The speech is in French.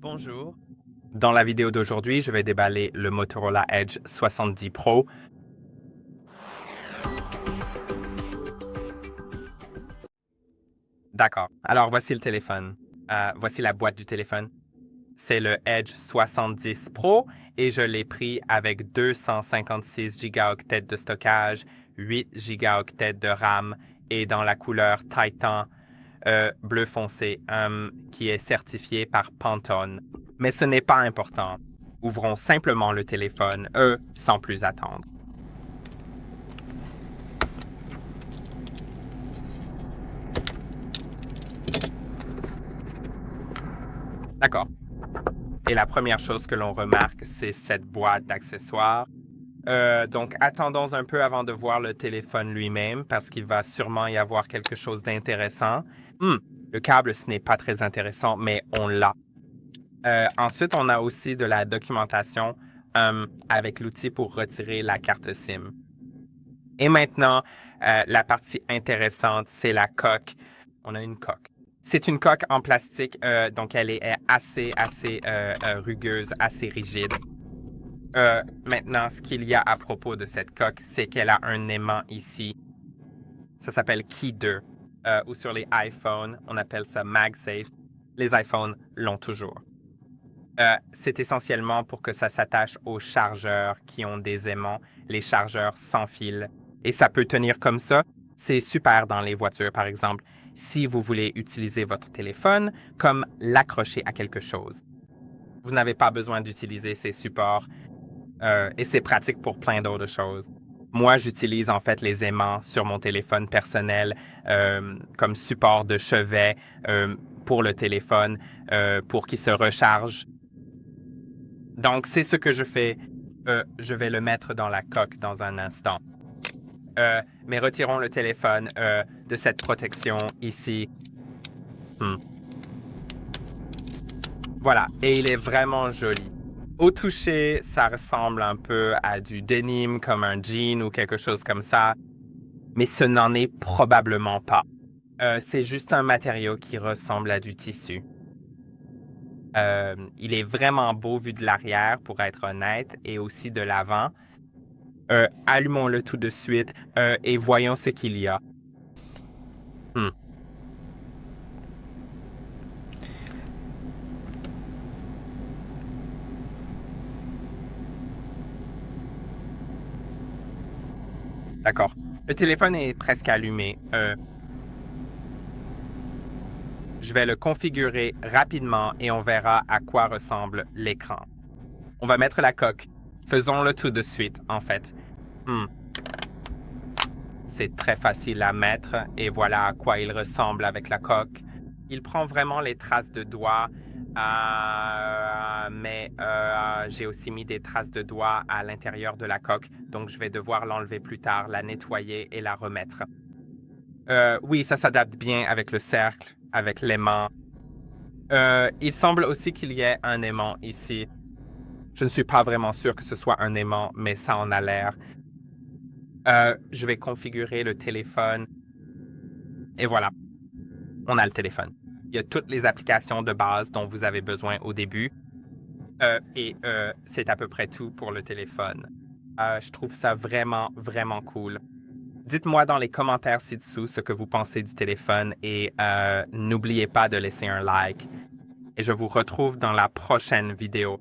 Bonjour. Dans la vidéo d'aujourd'hui, je vais déballer le Motorola Edge 70 Pro. D'accord. Alors, voici le téléphone. Voici la boîte du téléphone. C'est le Edge 70 Pro et je l'ai pris avec 256 gigaoctets de stockage, 8 gigaoctets de RAM et dans la couleur Titan bleu foncé qui est certifié par Pantone. Mais ce n'est pas important. Ouvrons simplement le téléphone, sans plus attendre. D'accord. Et la première chose que l'on remarque, c'est cette boîte d'accessoires. Donc, attendons un peu avant de voir le téléphone lui-même parce qu'il va sûrement y avoir quelque chose d'intéressant. Le câble, ce n'est pas très intéressant, mais on l'a. Ensuite, on a aussi de la documentation avec l'outil pour retirer la carte SIM. Et maintenant, la partie intéressante, c'est la coque. On a une coque. C'est une coque en plastique, donc elle est assez rugueuse, assez rigide. Maintenant, ce qu'il y a à propos de cette coque, c'est qu'elle a un aimant ici. Ça s'appelle Key 2. Ou sur les iPhones, on appelle ça MagSafe. Les iPhones l'ont toujours. C'est essentiellement pour que ça s'attache aux chargeurs qui ont des aimants, les chargeurs sans fil. Et ça peut tenir comme ça. C'est super dans les voitures, par exemple, si vous voulez utiliser votre téléphone comme l'accrocher à quelque chose. Vous n'avez pas besoin d'utiliser ces supports et c'est pratique pour plein d'autres choses. Moi, j'utilise en fait les aimants sur mon téléphone personnel comme support de chevet pour le téléphone pour qu'il se recharge. Donc, c'est ce que je fais. Je vais le mettre dans la coque dans un instant. Mais retirons le téléphone de cette protection ici. Voilà, et il est vraiment joli. Au toucher, ça ressemble un peu à du denim, comme un jean ou quelque chose comme ça, mais ce n'en est probablement pas. C'est juste un matériau qui ressemble à du tissu. Il est vraiment beau vu de l'arrière, pour être honnête, et aussi de l'avant. Allumons-le tout de suite et voyons ce qu'il y a. D'accord. Le téléphone est presque allumé. Je vais le configurer rapidement et on verra à quoi ressemble l'écran. On va mettre la coque. Faisons-le tout de suite, en fait. C'est très facile à mettre et voilà à quoi il ressemble avec la coque. Il prend vraiment les traces de doigts, mais j'ai aussi mis des traces de doigts à l'intérieur de la coque, donc je vais devoir l'enlever plus tard, la nettoyer et la remettre. Oui, ça s'adapte bien avec le cercle, avec l'aimant. Il semble aussi qu'il y ait un aimant ici. Je ne suis pas vraiment sûr que ce soit un aimant, mais ça en a l'air. Je vais configurer le téléphone. Et voilà, on a le téléphone. Il y a toutes les applications de base dont vous avez besoin au début. Et c'est à peu près tout pour le téléphone. Je trouve ça vraiment, vraiment cool. Dites-moi dans les commentaires ci-dessous ce que vous pensez du téléphone et n'oubliez pas de laisser un like. Et je vous retrouve dans la prochaine vidéo.